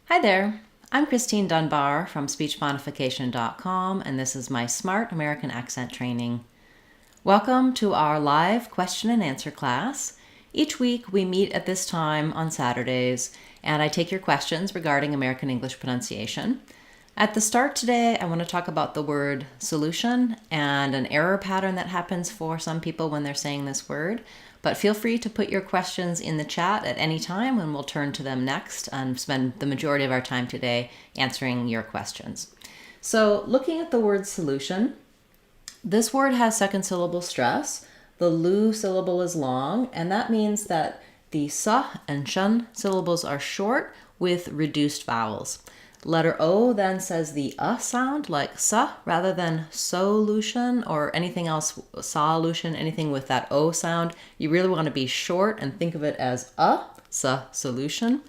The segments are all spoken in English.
Hi there, I'm Christine Dunbar from speechmodification.com, and this is my Smart American Accent Training. Welcome to our live question and answer class. Each week we meet at this time on Saturdays, and I take your questions regarding American English pronunciation. At the start today, I want to talk about the word solution and an error pattern that happens for some people when they're saying this word. But feel free to put your questions in the chat at any time and we'll turn to them next and spend the majority of our time today answering your questions. So looking at the word solution, this word has second syllable stress. The lu syllable is long, and that means that the sa and shun syllables are short with reduced vowels. Letter O then says the sound, like sa, rather than solution or anything else, solution, anything with that O sound. You really want to be short and think of it as solution.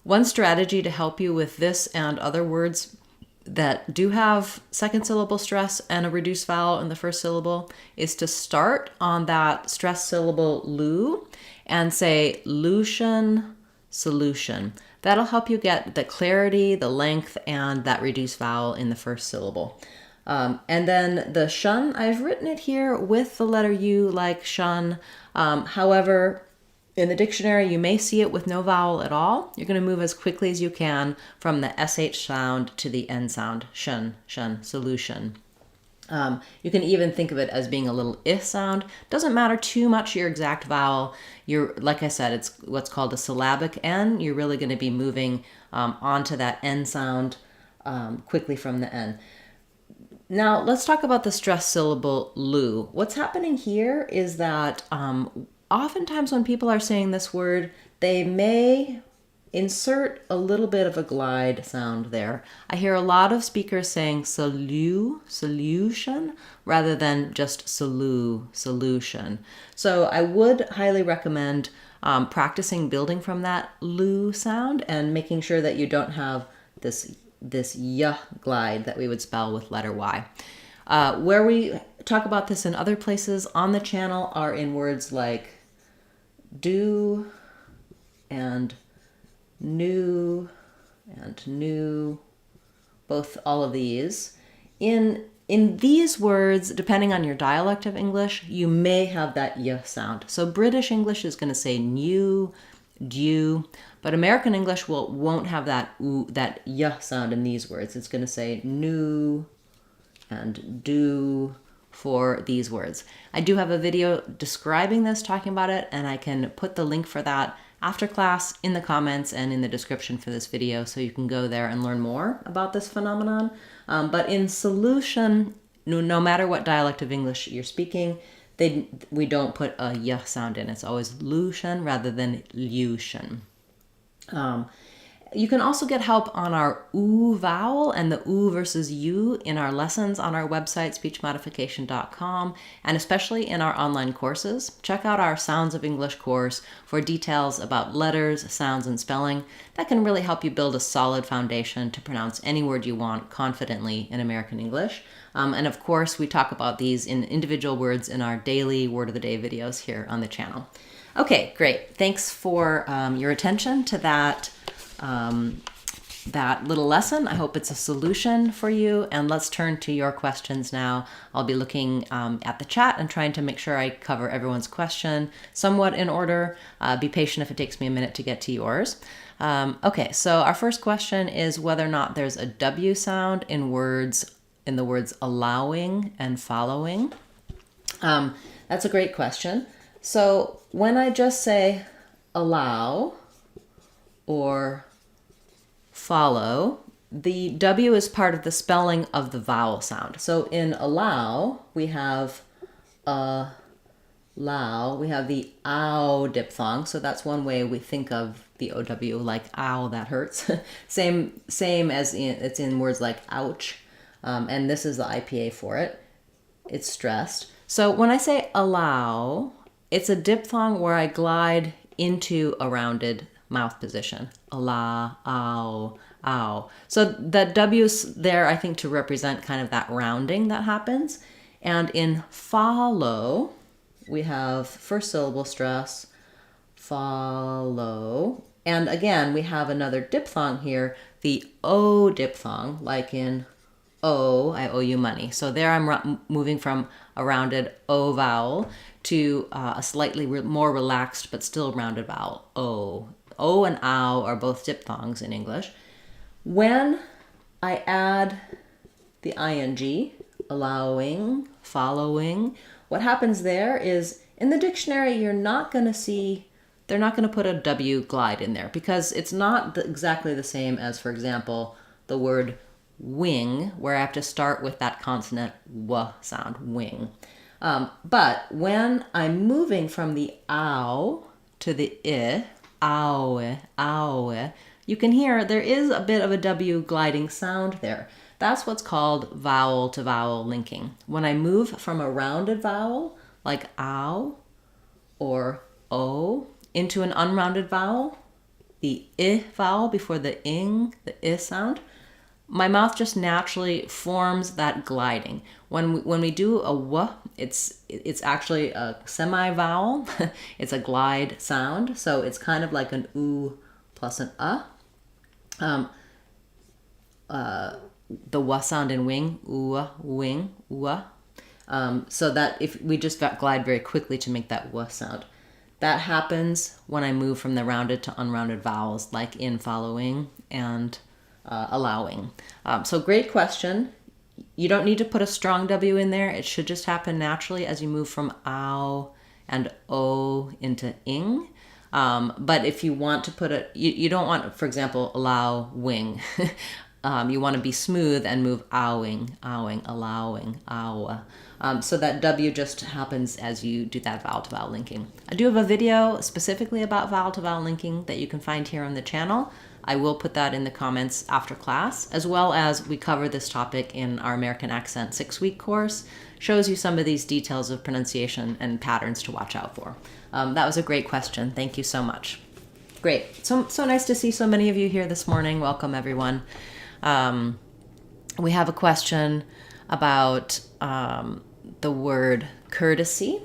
One strategy to help you with this and other words that do have second syllable stress and a reduced vowel in the first syllable is to start on that stressed syllable lu and say lution, solution. That'll help you get the clarity, the length, and that reduced vowel in the first syllable. And then the shun, I've written it here with the letter U like shun. However, in the dictionary, you may see it with no vowel at all. You're going to move as quickly as you can from the SH sound to the N sound, shun, solution. You can even think of it as being a little I sound. Doesn't matter too much your exact vowel. Like I said, it's what's called a syllabic N. You're really going to be moving onto that N sound quickly from the N. Now, let's talk about the stressed syllable lu. What's happening here is that oftentimes when people are saying this word, they may insert a little bit of a glide sound there. I hear a lot of speakers saying solution, rather than just solution. So I would highly recommend practicing building from that lu sound and making sure that you don't have this y glide that we would spell with letter Y. Where we talk about this in other places on the channel are in words like do and new and new, all of these. In these words, depending on your dialect of English, you may have that y sound. So British English is going to say new, dew, but American English won't have that y sound in these words. It's going to say new and do for these words. I do have a video describing this, talking about it, and I can put the link for that after class in the comments and in the description for this video, so you can go there and learn more about this phenomenon. But in solution, no matter what dialect of English you're speaking, we don't put a y sound in. It's always lution rather than lution. You can also get help on our oo vowel and the oo versus u in our lessons on our website, speechmodification.com, and especially in our online courses. Check out our Sounds of English course for details about letters, sounds, and spelling. That can really help you build a solid foundation to pronounce any word you want confidently in American English. And of course, we talk about these in individual words in our daily Word of the Day videos here on the channel. Okay, great. Thanks for your attention to that little lesson. I hope it's a solution for you, and let's turn to your questions now. I'll be looking at the chat and trying to make sure I cover everyone's question somewhat in order. Be patient if it takes me a minute to get to yours. Okay, so our first question is whether or not there's a W sound in the words allowing and following. That's a great question. So when I just say allow or follow, the W is part of the spelling of the vowel sound. So in allow, we have we have the ow diphthong. So that's one way we think of the OW, like ow, that hurts. same as it's in words like ouch. And this is the IPA for it. It's stressed. So when I say allow, it's a diphthong where I glide into a rounded mouth position. Allow, ow, ow. So that W's there, I think, to represent kind of that rounding that happens. And in follow, we have first syllable stress, follow. And again, we have another diphthong here the O diphthong, like in O, I owe you money. So there I'm moving from a rounded O vowel to a slightly more relaxed but still rounded vowel, O. O and ow are both diphthongs in English. When I add the ing, allowing, following, what happens there is in the dictionary they're not going to put a W glide in there because it's not exactly the same as, for example, the word wing, where I have to start with that consonant W sound, wing. But when I'm moving from the ow to the I, ow, ow, you can hear there is a bit of a W gliding sound there. That's what's called vowel to vowel linking. When I move from a rounded vowel, like ow or o, into an unrounded vowel, the I vowel before the ing, the I sound, my mouth just naturally forms that gliding. When we do a w, it's actually a semi-vowel. It's a glide sound, so it's kind of like an oo plus an the w sound in wing, oo, wing, oo. So that if we just glide very quickly to make that w sound. That happens when I move from the rounded to unrounded vowels, like in following and allowing. So great question. You don't need to put a strong W in there. It should just happen naturally as you move from ow and o into ing. But if you want to put it, you don't want, for example, allow wing. You want to be smooth and move owing, owing, allowing, ow. So that W just happens as you do that vowel to vowel linking. I do have a video specifically about vowel to vowel linking that you can find here on the channel. I will put that in the comments after class, as well as we cover this topic in our American Accent 6-week course. Shows you some of these details of pronunciation and patterns to watch out for. That was a great question. Thank you so much. Great. So nice to see so many of you here this morning. Welcome, everyone. We have a question about the word courtesy.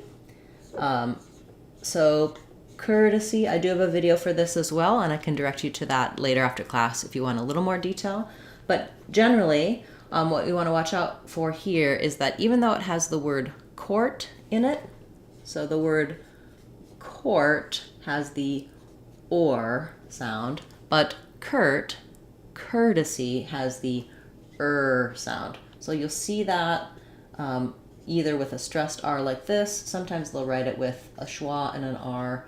So courtesy, I do have a video for this as well, and I can direct you to that later after class if you want a little more detail. But generally, what we want to watch out for here is that even though it has the word court in it, so the word court has the or sound, but courtesy has the sound. So you'll see that either with a stressed R like this. Sometimes they'll write it with a schwa and an R.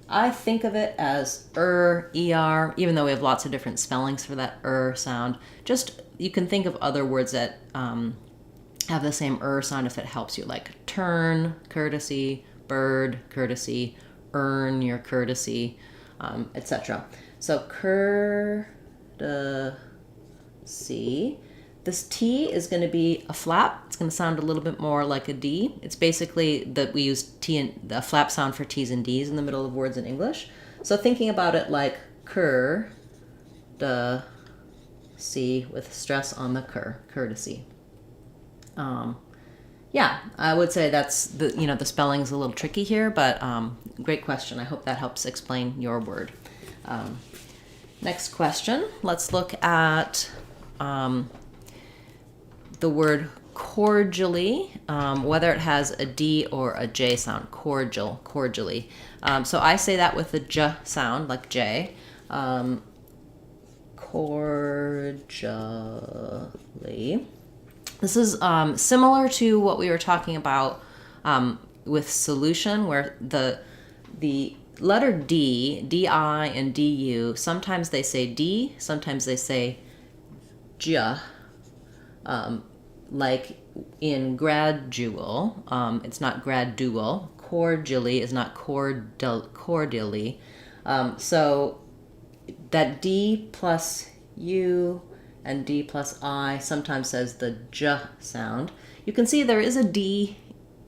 I think of it as ER, even though we have lots of different spellings for that sound. Just, you can think of other words that have the same sound if it helps you, like turn, courtesy, bird, courtesy, earn your courtesy, etc. So courtesy. This T is going to be a flap. It's going to sound a little bit more like a D. It's basically that we use T and the flap sound for T's and D's in the middle of words in English. So thinking about it like courtesy with stress on the courtesy. Yeah, I would say that's the spelling is a little tricky here, but great question. I hope that helps explain your word. Next question. Let's look at the word cordially, whether it has a D or a J sound, cordially. So I say that with the J sound, like J. Cordially. This is similar to what we were talking about with solution, where the letter D, D-I and D-U, sometimes they say D, sometimes they say J. Like in gradual, it's not gradual. Cordially is not cordially. So that D plus U and D plus I sometimes says the J sound. You can see there is a D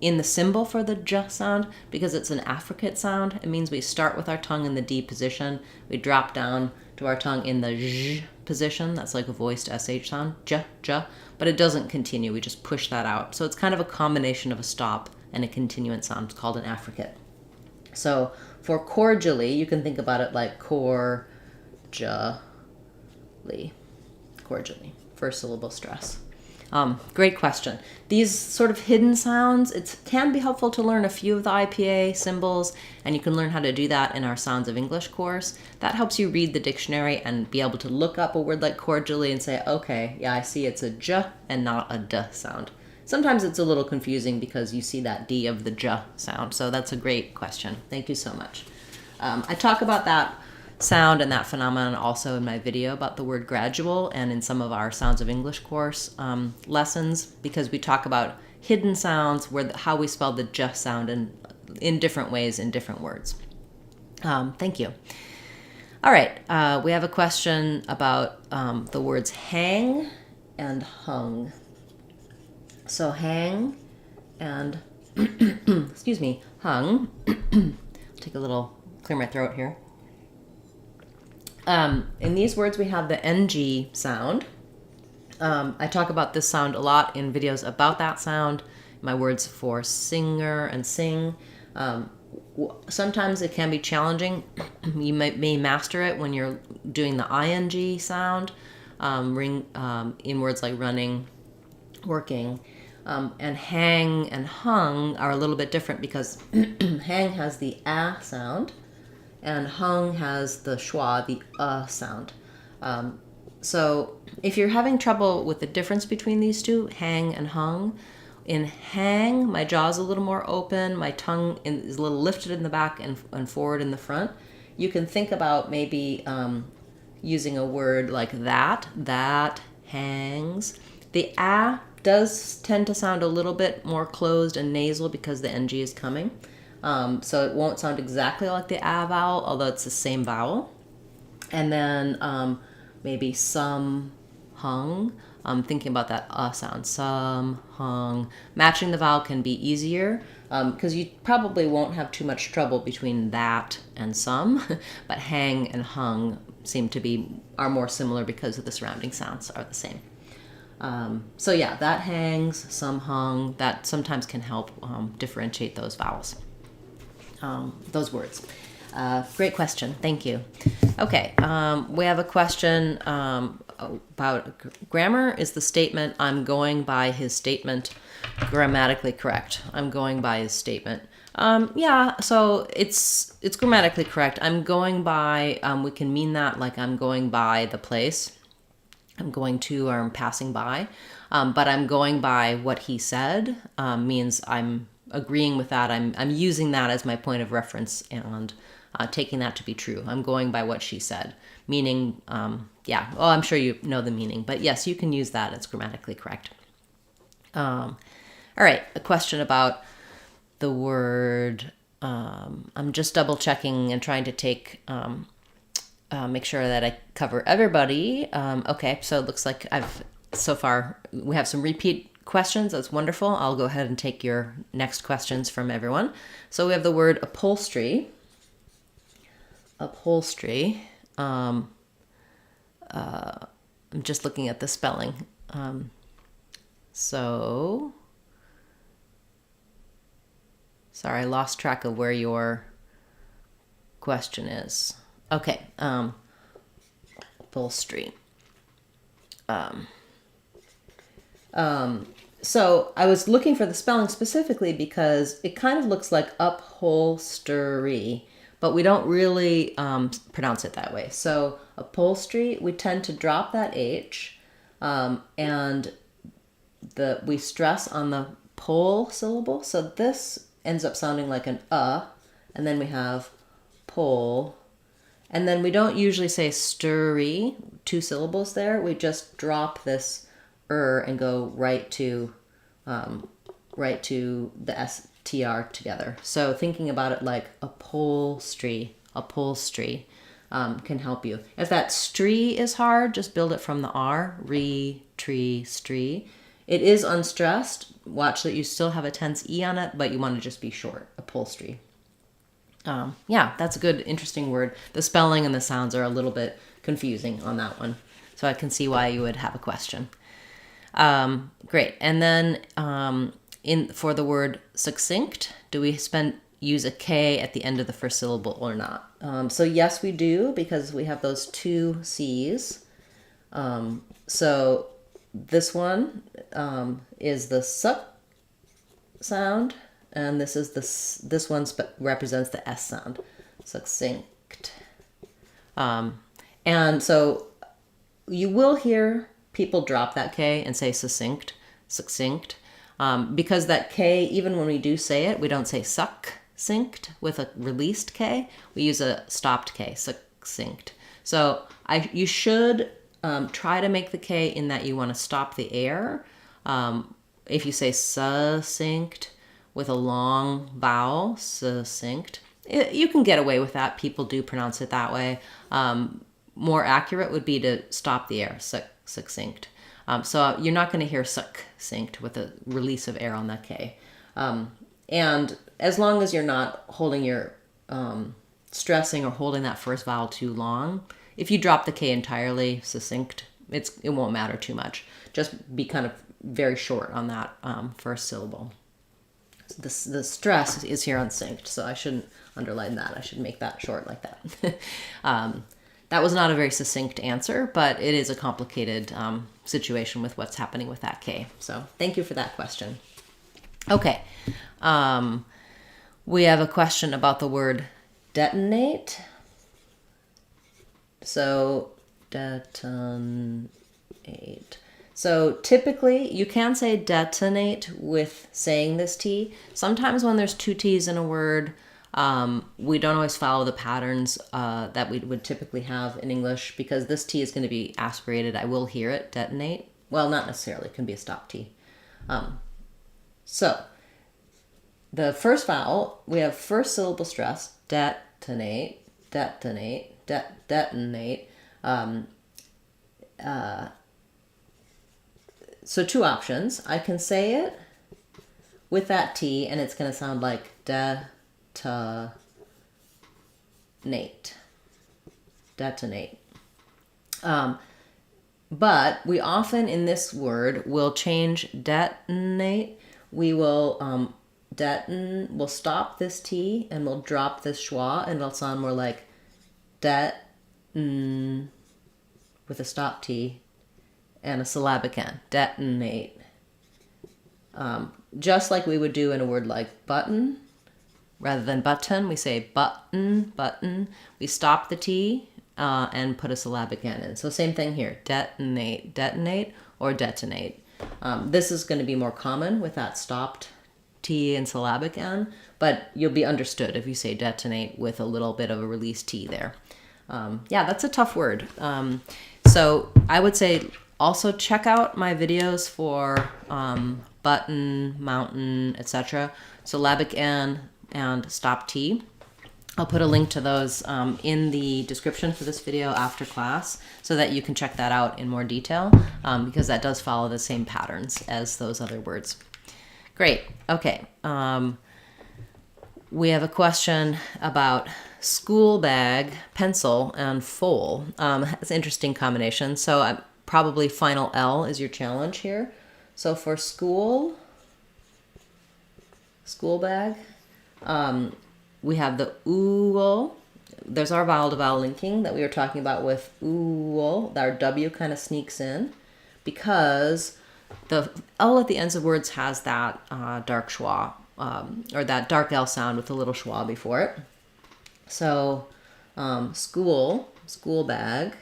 in the symbol for the J sound because it's an affricate sound. It means we start with our tongue in the D position. We drop down to our tongue in the J position. That's like a voiced SH sound, J, J. But it doesn't continue. We just push that out. So it's kind of a combination of a stop and a continuant sound. It's called an affricate. So for cordially, you can think about it like cordially. cordially, first syllable stress. Great question. These sort of hidden sounds, it can be helpful to learn a few of the IPA symbols, and you can learn how to do that in our Sounds of English course. That helps you read the dictionary and be able to look up a word like cordially and say, okay, yeah, I see it's a j and not a d sound. Sometimes it's a little confusing because you see that d of the j sound, so that's a great question. Thank you so much. I talk about that sound and that phenomenon also in my video about the word gradual and in some of our Sounds of English course lessons, because we talk about hidden sounds, how we spell the j sound in different ways in different words. Thank you. All right, we have a question about the words hang and hung. So hang and, excuse me, hung. Take a little, clear my throat here. In these words, we have the NG sound. I talk about this sound a lot in videos about that sound, my words for singer and sing. Sometimes it can be challenging. You may master it when you're doing the ING sound, in words like running, working. And hang and hung are a little bit different because hang has the a sound, and hung has the schwa, the sound. So if you're having trouble with the difference between these two, hang and hung, in hang, my jaw's a little more open, my tongue is a little lifted in the back and forward in the front. You can think about maybe using a word like that hangs. The a does tend to sound a little bit more closed and nasal because the NG is coming. So it won't sound exactly like the a vowel, although it's the same vowel. And then maybe some, hung. Thinking about that sound, some, hung. Matching the vowel can be easier because you probably won't have too much trouble between that and some, but hang and hung are more similar because of the surrounding sounds are the same. So yeah, that hangs, some hung, that sometimes can help differentiate those vowels. Those words. Great question. Thank you. Okay. We have a question about grammar. Is the statement, I'm going by his statement, grammatically correct? I'm going by his statement. Yeah, so it's grammatically correct. I'm going by, we can mean that like I'm going by the place. I'm going to, or I'm passing by. But I'm going by what he said means I'm agreeing with that. I'm using that as my point of reference and taking that to be true. I'm going by what she said, meaning, yeah, well, I'm sure you know the meaning, but yes, you can use that. It's grammatically correct. All right, a question about the word. I'm just double checking and trying to make sure that I cover everybody. Okay, so it looks like so far we have some repeat questions. That's wonderful. I'll go ahead and take your next questions from everyone. So we have the word upholstery. Upholstery. I'm just looking at the spelling. Sorry, I lost track of where your question is. Okay, upholstery. So I was looking for the spelling specifically because it kind of looks like upholstery, but we don't really pronounce it that way. So upholstery, we tend to drop that H, and we stress on the pole syllable. So this ends up sounding like an and then we have pole. And then we don't usually say sturry, 2 syllables there. We just drop this and go right to the STR together. So thinking about it like upholstery can help you. If that stree is hard, just build it from the R, tree, stree. It is unstressed. Watch that you still have a tense E on it, but you want to just be short, upholstery. Yeah, that's a good, interesting word. The spelling and the sounds are a little bit confusing on that one. So I can see why you would have a question. Great. And then for the word succinct, do we use a K at the end of the first syllable or not? So yes, we do, because we have those 2 C's. So this one is the suck sound, and this one represents the S sound, succinct. And so you will hear people drop that K and say succinct, succinct, because that K, even when we do say it, we don't say succinct with a released K. We use a stopped K, succinct. So you should try to make the K in that you want to stop the air. If you say succinct with a long vowel, succinct, you can get away with that. People do pronounce it that way. More accurate would be to stop the air, succinct. So you're not going to hear succinct with a release of air on that K. And as long as you're not holding your stressing or holding that first vowel too long, if you drop the K entirely, succinct, it won't matter too much. Just be kind of very short on that first syllable. The stress is here on synced, so I shouldn't underline that. I should make that short like that. That was not a very succinct answer, but it is a complicated situation with what's happening with that K. So thank you for that question. Okay. We have a question about the word detonate. So detonate. So typically you can say detonate with saying this T. Sometimes when there's two T's in a word, we don't always follow the patterns that we would typically have in English, because this T is going to be aspirated. I will hear it, detonate. Well, not necessarily. It can be a stop T. So the first vowel, we have first syllable stress, detonate, detonate, detonate. So two options. I can say it with that T, and it's going to sound like detonate. Detonate. But we often in this word will change detonate. We will we'll stop this T and we'll drop this schwa, and it'll sound more like with a stop T and a syllabic N. Detonate. Just like we would do in a word like button. Rather than button, we say button, button. We stop the T and put a syllabic N in. So same thing here, detonate, detonate, or detonate. This is going to be more common with that stopped T and syllabic N, but you'll be understood if you say detonate with a little bit of a released T there. Yeah, that's a tough word. So I would say also check out my videos for button, mountain, etc. Syllabic N and stop T. I'll put a link to those in the description for this video after class so that you can check that out in more detail, because that does follow the same patterns as those other words. Great. Okay. We have a question about school bag, pencil, and foal. It's an interesting combination. So probably final L is your challenge here. So for school bag, we have the ool. There's our vowel to vowel linking that we were talking about with ool. Our W kind of sneaks in because the L at the ends of words has that dark schwa, or that dark L sound with a little schwa before it. So school bag.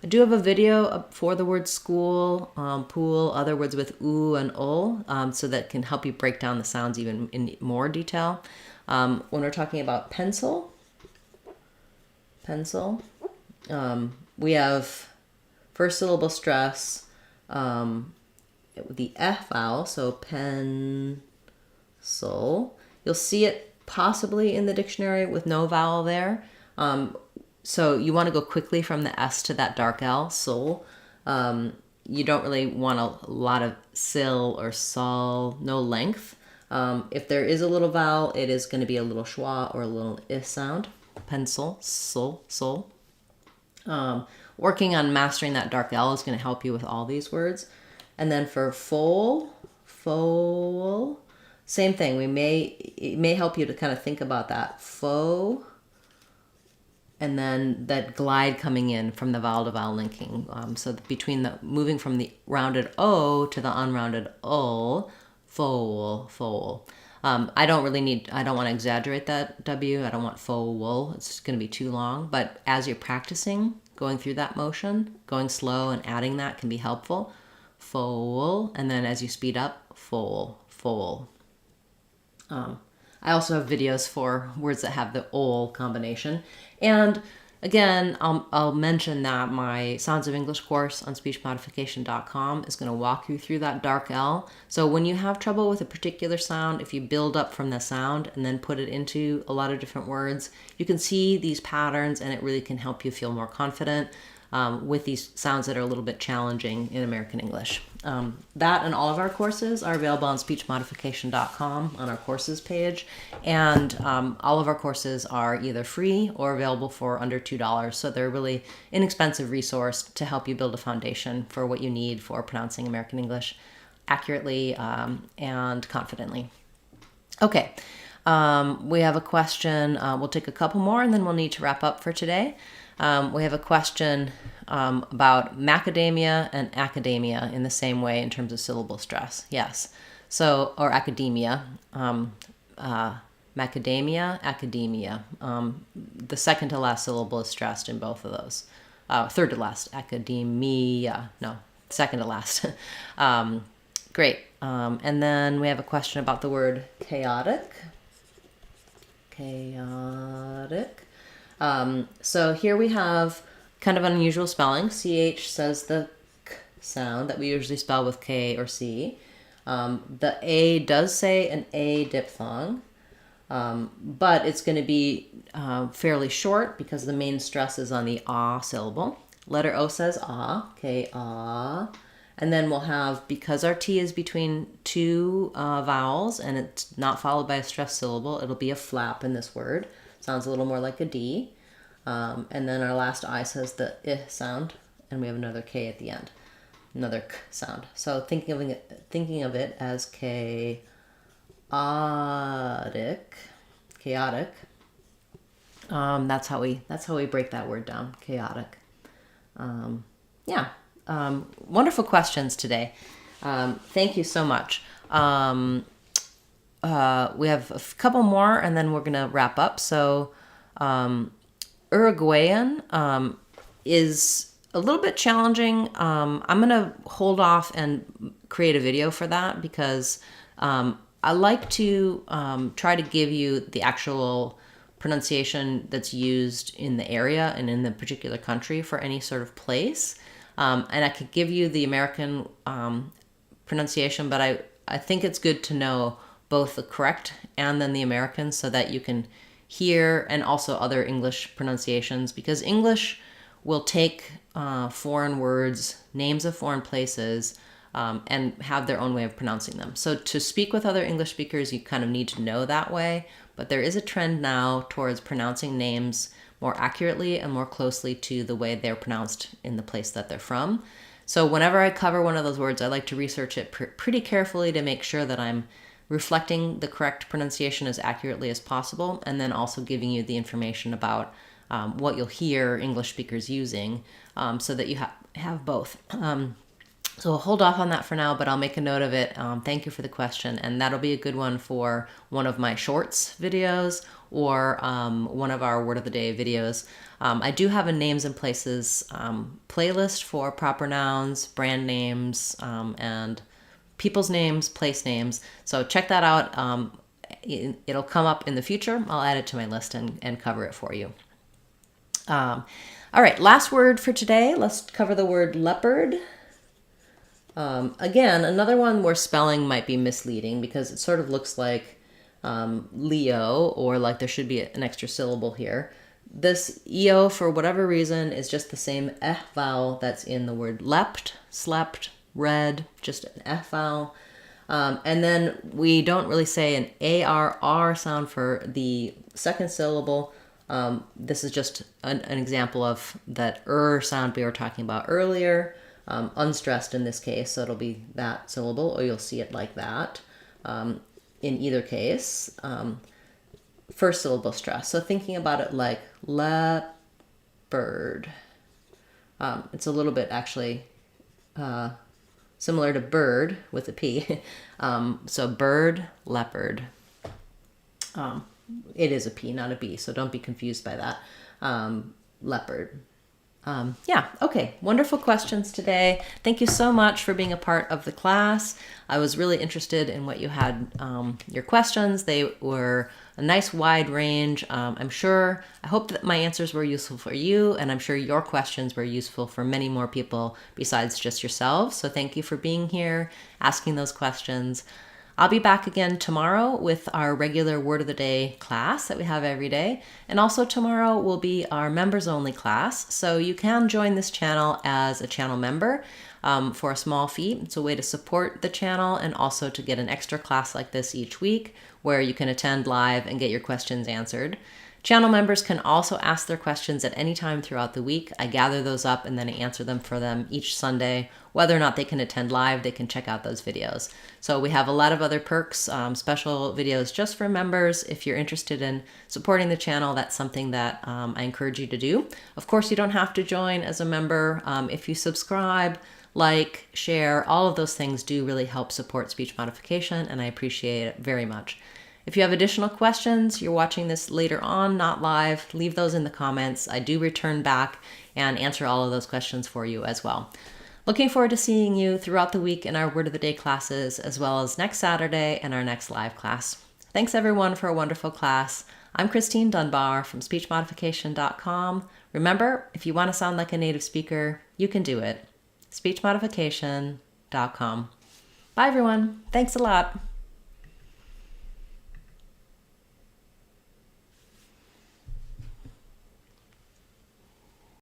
I do have a video for the word school, pool, other words with oo and ul, so that can help you break down the sounds even in more detail. When we're talking about pencil, we have first syllable stress, the F vowel, so pencil. You'll see it possibly in the dictionary with no vowel there. So you want to go quickly from the S to that dark L, sol. You don't really want a lot of sil or sol, no length. If there is a little vowel, it is going to be a little schwa or a little is sound. Pencil, sol. Working on mastering that dark L is going to help you with all these words. And then for foal, same thing. It may help you to kind of think about that. Fo and then that glide coming in from the vowel to vowel linking. So between the moving from the rounded O to the unrounded O, foal, foal. I don't want to exaggerate that W. I don't want foal. It's going to be too long. But as you're practicing going through that motion, going slow and adding that can be helpful. Foal. And then as you speed up, foal, foal. I also have videos for words that have the ol combination. And again, I'll mention that my Sounds of English course on speechmodification.com is going to walk you through that dark L. So when you have trouble with a particular sound, if you build up from the sound and then put it into a lot of different words, you can see these patterns and it really can help you feel more confident with these sounds that are a little bit challenging in American English. That and all of our courses are available on speechmodification.com on our courses page. And all of our courses are either free or available for under $2. So they're a really inexpensive resource to help you build a foundation for what you need for pronouncing American English accurately and confidently. Okay, we have a question. We'll take a couple more and then we'll need to wrap up for today. We have a question about macadamia and academia in the same way in terms of syllable stress. Yes. So, or academia, macadamia, academia. The second to last syllable is stressed in both of those. Third to last, academia. No, second to last. Great. And then we have a question about the word chaotic. Chaotic. So here we have kind of unusual spelling. CH says the K sound that we usually spell with K or C. The A does say an A diphthong, but it's going to be fairly short because the main stress is on the ah syllable. Letter O says ah, K-ah. And then we'll have, because our T is between two vowels and it's not followed by a stressed syllable, it'll be a flap in this word. Sounds a little more like a D. And then our last I says the I sound, and we have another K at the end, another K sound. So thinking of it as chaotic. That's how we break that word down, chaotic. Wonderful questions today. Thank you so much. We have a couple more and then we're going to wrap up. So Uruguayan is a little bit challenging. I'm going to hold off and create a video for that because I like to try to give you the actual pronunciation that's used in the area and in the particular country for any sort of place. And I could give you the American pronunciation, but I think it's good to know both the correct and then the American so that you can hear and also other English pronunciations, because English will take foreign words, names of foreign places, and have their own way of pronouncing them. So to speak with other English speakers, you kind of need to know that way, but there is a trend now towards pronouncing names more accurately and more closely to the way they're pronounced in the place that they're from. So whenever I cover one of those words, I like to research it pretty carefully to make sure that I'm reflecting the correct pronunciation as accurately as possible, and then also giving you the information about what you'll hear English speakers using so that you have both. So I'll hold off on that for now, but I'll make a note of it. Thank you for the question, and that'll be a good one for one of my shorts videos or one of our Word of the Day videos. I do have a names and places playlist for proper nouns, brand names, and people's names, place names. So check that out. It'll come up in the future. I'll add it to my list and cover it for you. All right, last word for today. Let's cover the word leopard. Again, another one where spelling might be misleading because it sort of looks like Leo, or like there should be an extra syllable here. This EO, for whatever reason, is just the same F vowel that's in the word leapt, slept, read, just an F vowel. And then we don't really say an ARR sound for the second syllable. This is just an example of that sound we were talking about earlier, unstressed in this case, so it'll be that syllable, or you'll see it like that. In either case, first syllable stress. So thinking about it like bird. It's a little bit actually similar to bird with a P. So bird, leopard. It is a P, not a B, so don't be confused by that. Leopard. Yeah, okay, wonderful questions today. Thank you so much for being a part of the class. I was really interested in what you had, your questions. They were a nice wide range. I hope that my answers were useful for you, and I'm sure your questions were useful for many more people besides just yourselves. So thank you for being here, asking those questions. I'll be back again tomorrow with our regular Word of the Day class that we have every day. And also tomorrow will be our members only class. So you can join this channel as a channel member for a small fee. It's a way to support the channel and also to get an extra class like this each week where you can attend live and get your questions answered. Channel members can also ask their questions at any time throughout the week. I gather those up and then I answer them for them each Sunday. Whether or not they can attend live, they can check out those videos. So we have a lot of other perks, special videos just for members. If you're interested in supporting the channel, that's something that I encourage you to do. Of course, you don't have to join as a member. If you subscribe, like, share, all of those things do really help support speech modification, and I appreciate it very much. If you have additional questions, you're watching this later on, not live, leave those in the comments. I do return back and answer all of those questions for you as well. Looking forward to seeing you throughout the week in our Word of the Day classes, as well as next Saturday and our next live class. Thanks everyone for a wonderful class. I'm Christine Dunbar from speechmodification.com. Remember, if you want to sound like a native speaker, you can do it. speechmodification.com. Bye everyone. Thanks a lot.